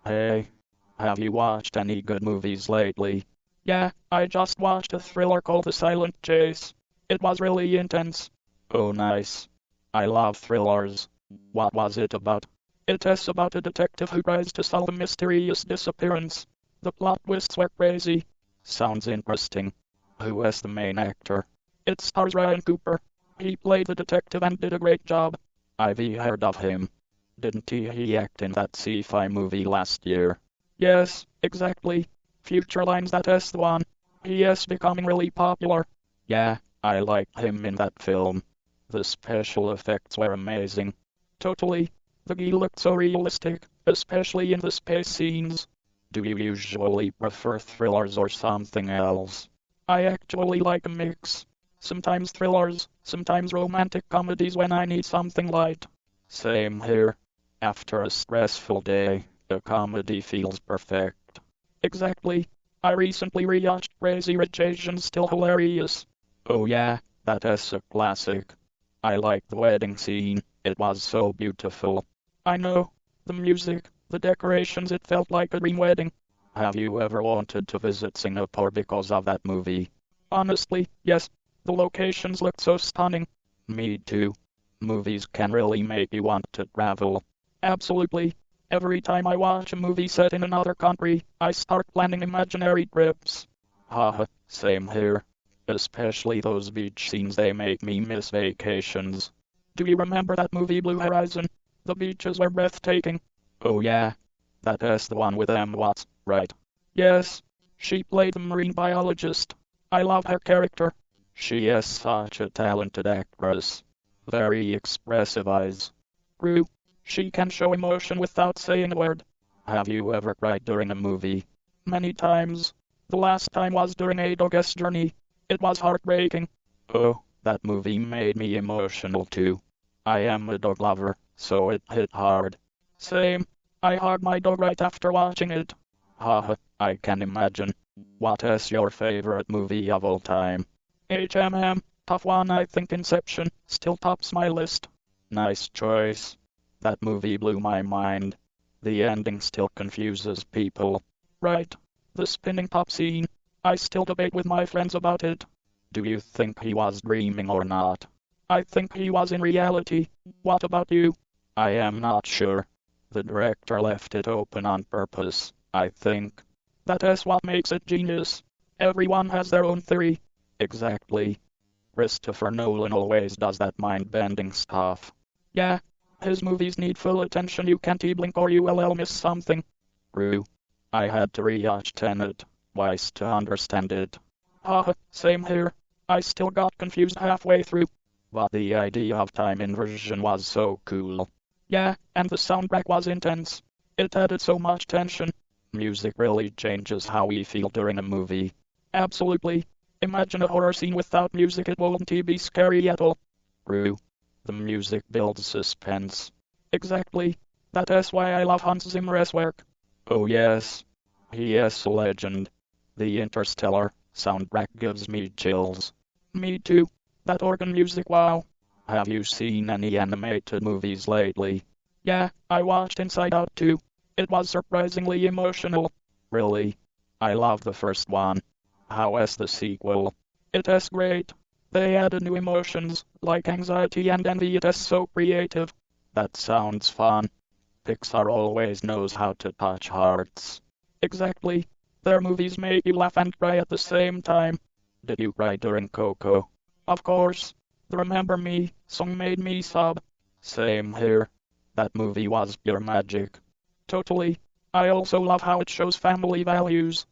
Hey, have you watched any good movies lately? Yeah, I just watched a thriller called The Silent Chase. It was really intense. Oh, nice. I love thrillers. What was it about? It is about a detective who tries to solve a mysterious disappearance. The plot twists were crazy. Sounds interesting. Who is the main actor? It stars Ryan Cooper. He played the detective and did a great job. I've heard of him. Didn't he act in that sci-fi movie last year? Yes, exactly. Future Lines, that is the one. He is becoming really popular. Yeah, I liked him in that film. The special effects were amazing. Totally. The guy looked so realistic, especially in the space scenes. Do you usually prefer thrillers or something else? I actually like a mix. Sometimes thrillers, sometimes romantic comedies when I need something light. Same here. After a stressful day, a comedy feels perfect. Exactly. I recently rewatched Crazy Rich Asians, still hilarious. Oh yeah, that is a classic. I like the wedding scene, it was so beautiful. I know. The music, the decorations, it felt like a dream wedding. Have you ever wanted to visit Singapore because of that movie? Honestly, yes. The locations looked so stunning. Me too. Movies can really make you want to travel. Absolutely. Every time I watch a movie set in another country, I start planning imaginary trips. Haha, same here. Especially those beach scenes, they make me miss vacations. Do you remember that movie Blue Horizon? The beaches were breathtaking. Oh yeah, that is the one with Emma Watts, right? Yes, she played the marine biologist. I love her character. She is such a talented actress. Very expressive eyes. True, she can show emotion without saying a word. Have you ever cried during a movie? Many times. The last time was during A Dog's Journey. It was heartbreaking. Oh, that movie made me emotional too. I am a dog lover, so it hit hard. Same. I hugged my dog right after watching it. Haha, I can imagine. What is your favorite movie of all time? HMM, tough one. I think Inception still tops my list. Nice choice. That movie blew my mind. The ending still confuses people. Right. The spinning top scene. I still debate with my friends about it. Do you think he was dreaming or not? I think he was in reality. What about you? I am not sure. The director left it open on purpose, I think. That is what makes it genius. Everyone has their own theory. Exactly. Christopher Nolan always does that mind-bending stuff. Yeah, his movies need full attention. You can't blink or you will miss something. True. I had to rewatch Tenet twice to understand it. Haha, same here. I still got confused halfway through. But the idea of time inversion was so cool. Yeah, and the soundtrack was intense. It added so much tension. Music really changes how we feel during a movie. Absolutely. Imagine a horror scene without music, it won't be scary at all. True. The music builds suspense. Exactly. That is why I love Hans Zimmer's work. Oh yes. He is a legend. The Interstellar soundtrack gives me chills. Me too. That organ music, wow. Have you seen any animated movies lately? Yeah, I watched Inside Out too. It was surprisingly emotional. Really? I love the first one. How is the sequel? It is great. They added new emotions, like anxiety and envy. It is so creative. That sounds fun. Pixar always knows how to touch hearts. Exactly. Their movies make you laugh and cry at the same time. Did you cry during Coco? Of course. The Remember Me song made me sob. Same here. That movie was pure magic. Totally. I also love how it shows family values.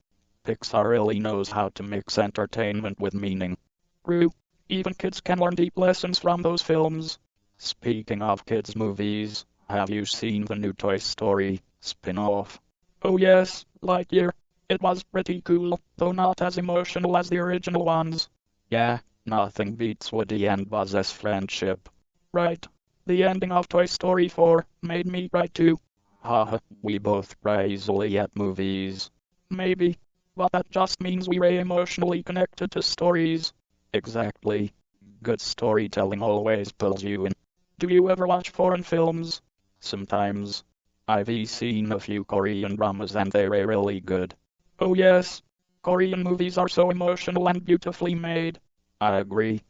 Pixar really knows how to mix entertainment with meaning. True. Even kids can learn deep lessons from those films. Speaking of kids' movies, have you seen the new Toy Story spin-off? Oh yes, Lightyear. It was pretty cool, though not as emotional as the original ones. Yeah, nothing beats Woody and Buzz's friendship. Right. The ending of Toy Story 4 made me cry too. Haha, we both cry easily at movies. Maybe. But that just means we're emotionally connected to stories. Exactly. Good storytelling always pulls you in. Do you ever watch foreign films? Sometimes. I've seen a few Korean dramas and they're really good. Oh yes, Korean movies are so emotional and beautifully made. I agree.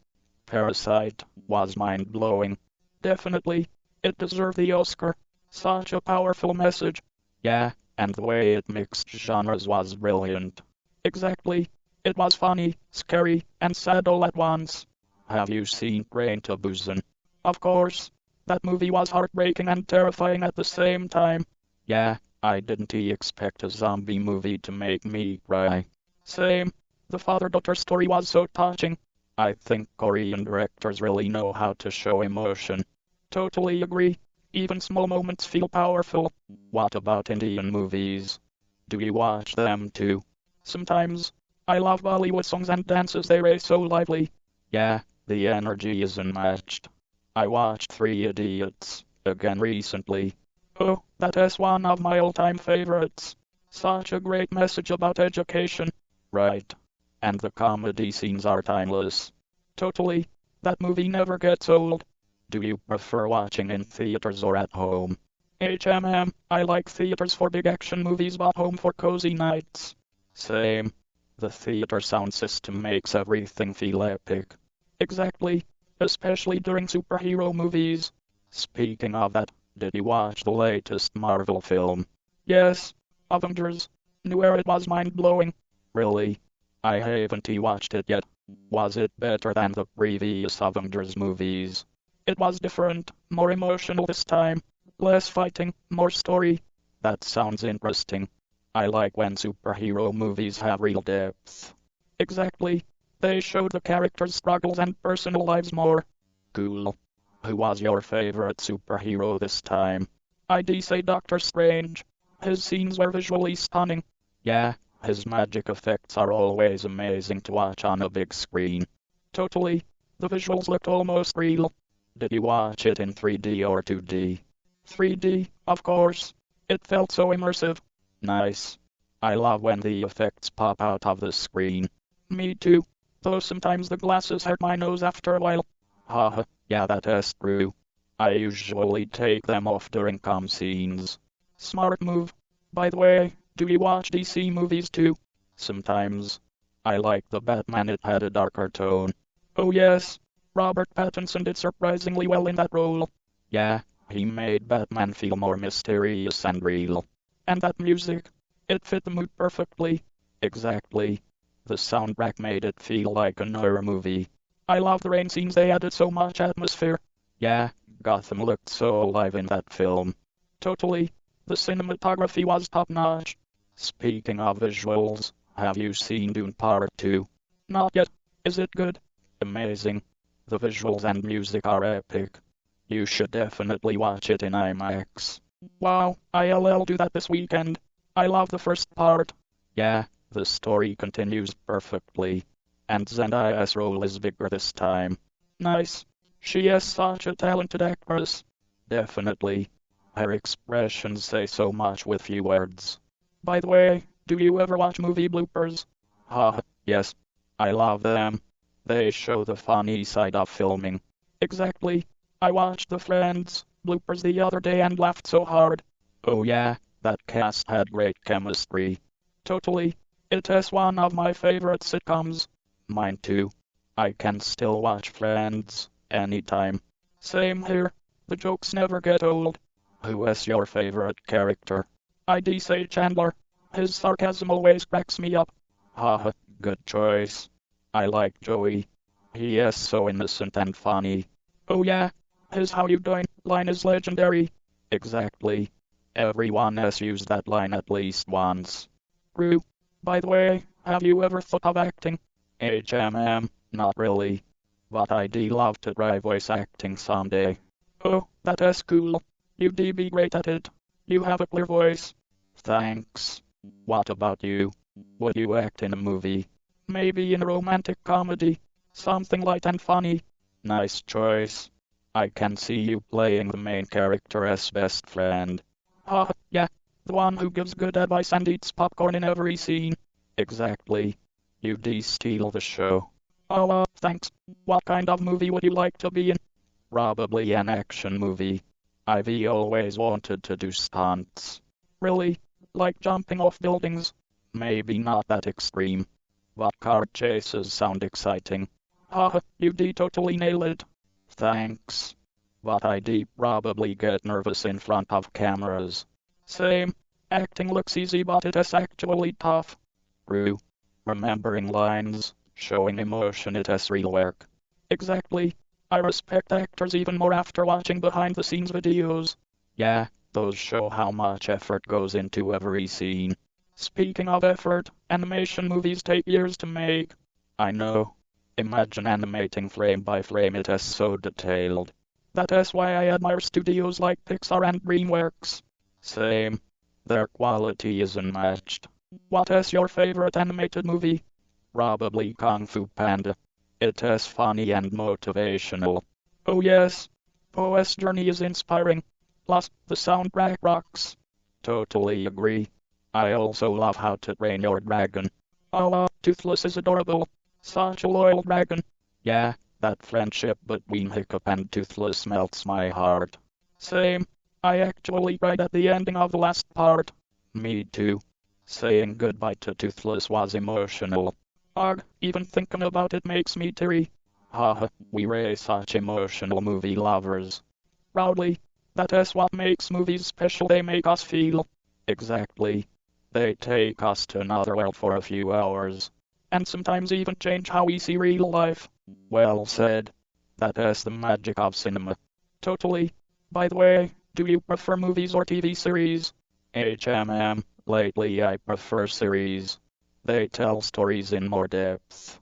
Parasite was mind-blowing. Definitely, it deserved the Oscar. Such a powerful message. Yeah, and the way it mixed genres was brilliant. Exactly. It was funny, scary, and sad all at once. Have you seen Train to Busan? Of course. That movie was heartbreaking and terrifying at the same time. Yeah, I didn't expect a zombie movie to make me cry. Same. The father-daughter story was so touching. I think Korean directors really know how to show emotion. Totally agree. Even small moments feel powerful. What about Indian movies? Do you watch them too? Sometimes. I love Bollywood songs and dances, they're so lively. Yeah, the energy is unmatched. I watched Three Idiots again recently. Oh, that is one of my all-time favorites. Such a great message about education. Right. And the comedy scenes are timeless. Totally. That movie never gets old. Do you prefer watching in theaters or at home? I like theaters for big action movies but home for cozy nights. Same. The theater sound system makes everything feel epic. Exactly. Especially during superhero movies. Speaking of that, did you watch the latest Marvel film? Yes. Avengers. Knew where it was mind-blowing. Really? I haven't watched it yet. Was it better than the previous Avengers movies? It was different, more emotional this time. Less fighting, more story. That sounds interesting. I like when superhero movies have real depth. Exactly. They showed the characters' struggles and personal lives more. Cool. Who was your favorite superhero this time? I'd say Doctor Strange. His scenes were visually stunning. Yeah, his magic effects are always amazing to watch on a big screen. Totally. The visuals looked almost real. Did you watch it in 3D or 2D? 3D, of course. It felt so immersive. Nice. I love when the effects pop out of the screen. Me too. Though sometimes the glasses hurt my nose after a while. Haha, yeah, that is true. I usually take them off during calm scenes. Smart move. By the way, do you watch DC movies too? Sometimes. I like the Batman, it had a darker tone. Oh yes, Robert Pattinson did surprisingly well in that role. Yeah, he made Batman feel more mysterious and real. And that music, it fit the mood perfectly. Exactly. The soundtrack made it feel like an horror movie. I love the rain scenes, they added so much atmosphere. Yeah, Gotham looked so alive in that film. Totally. The cinematography was top notch. Speaking of visuals, have you seen Dune Part 2? Not yet. Is it good? Amazing. The visuals and music are epic. You should definitely watch it in IMAX. Wow, I'll do that this weekend. I love the first part. Yeah, the story continues perfectly. And Zendaya's role is bigger this time. Nice. She is such a talented actress. Definitely. Her expressions say so much with few words. By the way, do you ever watch movie bloopers? Yes. I love them. They show the funny side of filming. Exactly. I watched the Friends bloopers the other day and laughed so hard. Oh yeah, that cast had great chemistry. Totally. It is one of my favorite sitcoms. Mine too. I can still watch Friends anytime. Same here. The jokes never get old. Who is your favorite character? I'd say Chandler. His sarcasm always cracks me up. Haha, good choice. I like Joey. He is so innocent and funny. Oh yeah, his "how you doing" line is legendary. Exactly. Everyone has used that line at least once. True. By the way, have you ever thought of acting? Not really. But I'd love to try voice acting someday. Oh, that is cool. You'd be great at it. You have a clear voice. Thanks. What about you? Would you act in a movie? Maybe in a romantic comedy. Something light and funny. Nice choice. I can see you playing the main character as best friend. Yeah. The one who gives good advice and eats popcorn in every scene. Exactly. You'd steal the show. Oh, thanks. What kind of movie would you like to be in? Probably an action movie. I've always wanted to do stunts. Really? Like jumping off buildings? Maybe not that extreme. But car chases sound exciting. Haha, you did totally nail it. Thanks. But I did probably get nervous in front of cameras. Same. Acting looks easy but it is actually tough. True. Remembering lines, showing emotion it is real work. Exactly. I respect actors even more after watching behind the scenes videos. Yeah, those show how much effort goes into every scene. Speaking of effort, animation movies take years to make. I know. Imagine animating frame by frame, it is so detailed. That is why I admire studios like Pixar and DreamWorks. Same. Their quality is unmatched. What is your favorite animated movie? Probably Kung Fu Panda. It is funny and motivational. Oh yes. Poe's journey is inspiring. Plus, the soundtrack rocks. Totally agree. I also love How to Train Your Dragon. Oh, Toothless is adorable. Such a loyal dragon. Yeah, that friendship between Hiccup and Toothless melts my heart. Same. I actually cried at the ending of the last part. Me too. Saying goodbye to Toothless was emotional. Ugh, even thinking about it makes me teary. Haha, we raise such emotional movie lovers. Proudly. That is what makes movies special, they make us feel. Exactly. They take us to another world for a few hours. And sometimes even change how we see real life. Well said. That is the magic of cinema. Totally. By the way, do you prefer movies or TV series? HMM. Lately I prefer series. They tell stories in more depth.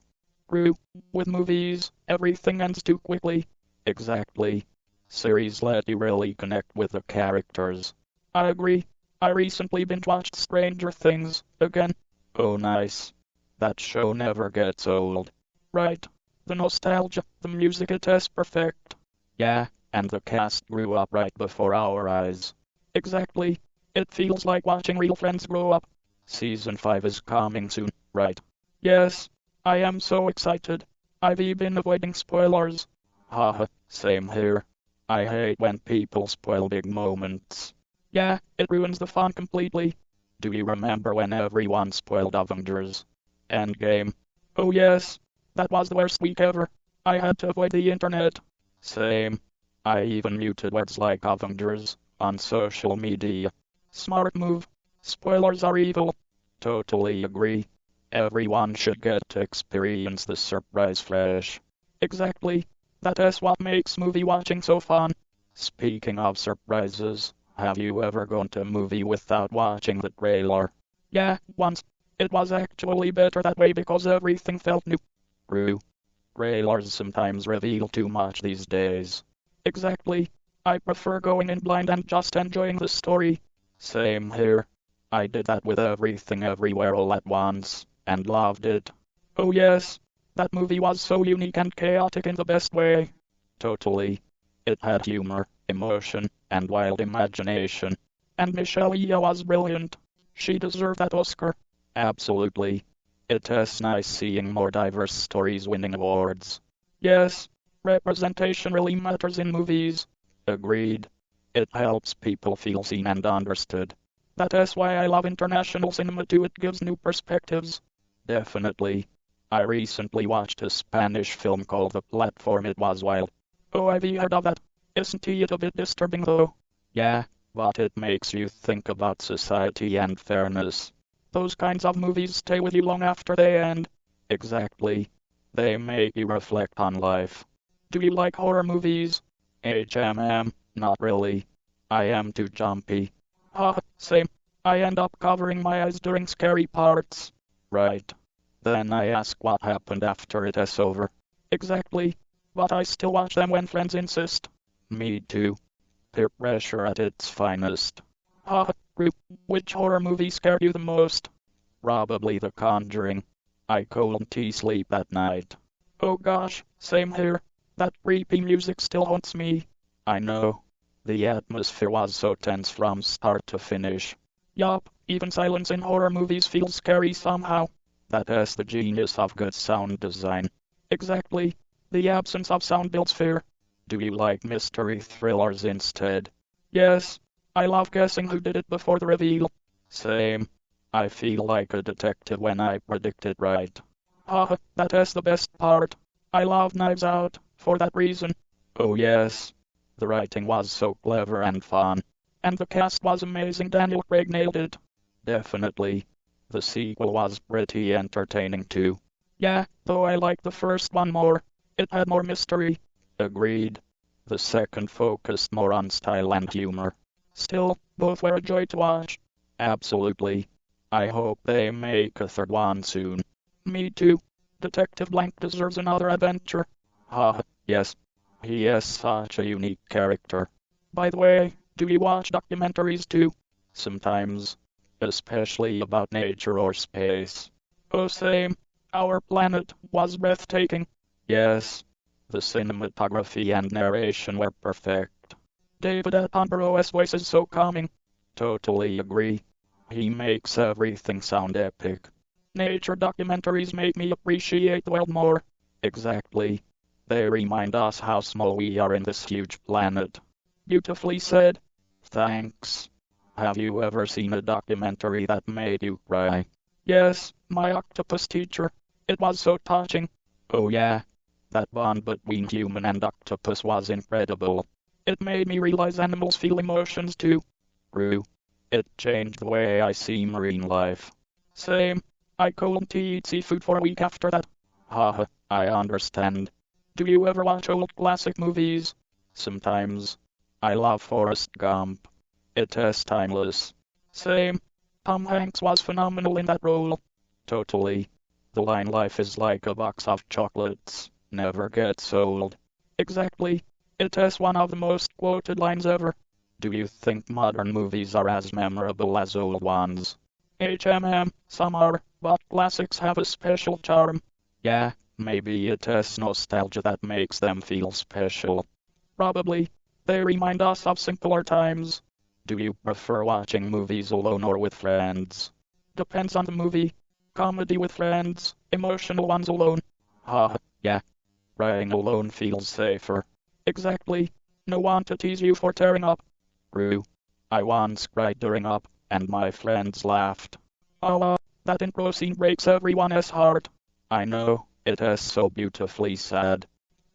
True. With movies, everything ends too quickly. Exactly. Series let you really connect with the characters. I agree. I recently binge-watched Stranger Things again. Oh nice. That show never gets old. Right. The nostalgia, the music, it is perfect. Yeah, and the cast grew up right before our eyes. Exactly. It feels like watching real friends grow up. Season 5 is coming soon, right? Yes. I am so excited. I've been avoiding spoilers. Haha, same here. I hate when people spoil big moments. Yeah, it ruins the fun completely. Do you remember when everyone spoiled Avengers Endgame? Oh yes, that was the worst week ever. I had to avoid the internet. Same. I even muted words like Avengers on social media. Smart move. Spoilers are evil. Totally agree. Everyone should get to experience the surprise fresh. Exactly. That is what makes movie watching so fun. Speaking of surprises, have you ever gone to a movie without watching the trailer? Yeah, once. It was actually better that way because everything felt new. True. Trailers sometimes reveal too much these days. Exactly. I prefer going in blind and just enjoying the story. Same here. I did that with Everything Everywhere All at Once, and loved it. Oh yes. That movie was so unique and chaotic in the best way. Totally. It had humor, emotion, and wild imagination. And Michelle Yeoh was brilliant. She deserved that Oscar. Absolutely. It is nice seeing more diverse stories winning awards. Yes, representation really matters in movies. Agreed. It helps people feel seen and understood. That is why I love international cinema too, it gives new perspectives. Definitely. I recently watched a Spanish film called The Platform, it was wild. Oh, I've heard of that. Isn't it a bit disturbing though? Yeah, but it makes you think about society and fairness. Those kinds of movies stay with you long after they end. Exactly. They make you reflect on life. Do you like horror movies? HMM, not really. I am too jumpy. Same. I end up covering my eyes during scary parts. Right. Then I ask what happened after it is over. Exactly. But I still watch them when friends insist. Me too. Peer pressure at its finest. Group, which horror movie scared you the most? Probably The Conjuring. I couldn't sleep at night. Oh gosh, same here. That creepy music still haunts me. I know. The atmosphere was so tense from start to finish. Yup, even silence in horror movies feels scary somehow. That is the genius of good sound design. Exactly. The absence of sound builds fear. Do you like mystery thrillers instead? Yes, I love guessing who did it before the reveal. Same. I feel like a detective when I predict it right. Haha, that is the best part. I love Knives Out for that reason. Oh yes. The writing was so clever and fun. And the cast was amazing. Daniel Craig nailed it. Definitely. The sequel was pretty entertaining too. Yeah, though I liked the first one more. It had more mystery. Agreed. The second focused more on style and humor. Still, both were a joy to watch. Absolutely. I hope they make a third one soon. Me too. Detective Blank deserves another adventure. Ah, yes. He is such a unique character. By the way, do you watch documentaries too? Sometimes. Especially about nature or space. Oh, same. Our planet was breathtaking. Yes. The cinematography and narration were perfect. David Attenborough's voice is so calming. Totally agree. He makes everything sound epic. Nature documentaries make me appreciate the world more. Exactly. They remind us how small we are in this huge planet. Beautifully said. Thanks. Have you ever seen a documentary that made you cry? Yes, My Octopus Teacher. It was so touching. Oh yeah, that bond between human and octopus was incredible. It made me realize animals feel emotions too. True. It changed the way I see marine life. Same. I couldn't eat seafood for a week after that. Haha, I understand. Do you ever watch old classic movies? Sometimes. I love Forrest Gump. It is timeless. Same. Tom Hanks was phenomenal in that role. Totally. The line life is like a box of chocolates, never gets old. Exactly. It is one of the most quoted lines ever. Do you think modern movies are as memorable as old ones? Some are, but classics have a special charm. Yeah, maybe it is nostalgia that makes them feel special. Probably. They remind us of simpler times. Do you prefer watching movies alone or with friends? Depends on the movie. Comedy with friends, emotional ones alone. Yeah, crying alone feels safer. Exactly. No one to tease you for tearing up. True. I once cried during Up, and my friends laughed. That intro scene breaks everyone's heart. I know, it is so beautifully sad.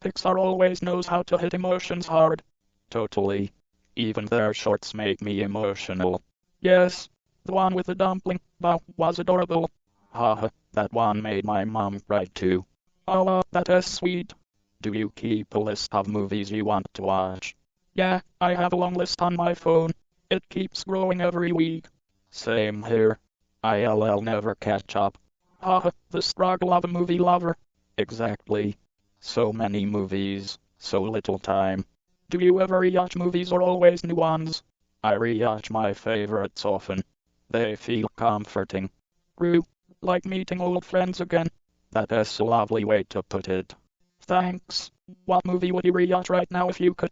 Pixar always knows how to hit emotions hard. Totally. Even their shorts make me emotional. Yes, the one with the dumpling bow was adorable. That one made my mom cry too. That is sweet. Do you keep a list of movies you want to watch? Yeah, I have a long list on my phone. It keeps growing every week. Same here. I'll never catch up. The struggle of a movie lover. Exactly. So many movies, so little time. Do you ever rewatch movies or always new ones? I rewatch my favorites often. They feel comforting. True, like meeting old friends again. That is a lovely way to put it. Thanks. What movie would you rewatch right now if you could?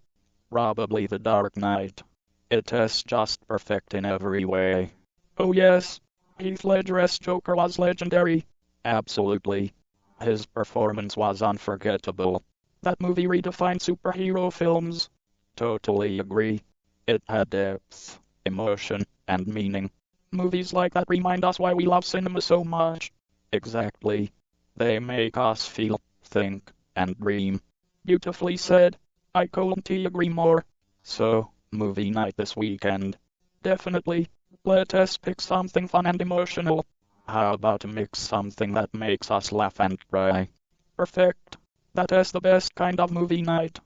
Probably The Dark Knight. It is just perfect in every way. Oh yes, Heath Ledger's Joker was legendary. Absolutely. His performance was unforgettable. That movie redefined superhero films. Totally agree. It had depth, emotion, and meaning. Movies like that remind us why we love cinema so much. Exactly. They make us feel, think, and dream. Beautifully said. I couldn't agree more. So, movie night this weekend. Definitely. Let us pick something fun and emotional. How about a mix something that makes us laugh and cry? Perfect. That is the best kind of movie night.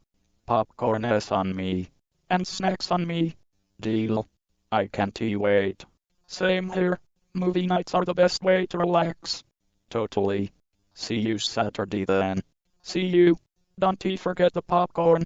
Popcorn is on me. And snacks on me. Deal. I can't wait. Same here. Movie nights are the best way to relax. Totally. See you Saturday then. See you. Don't forget the popcorn.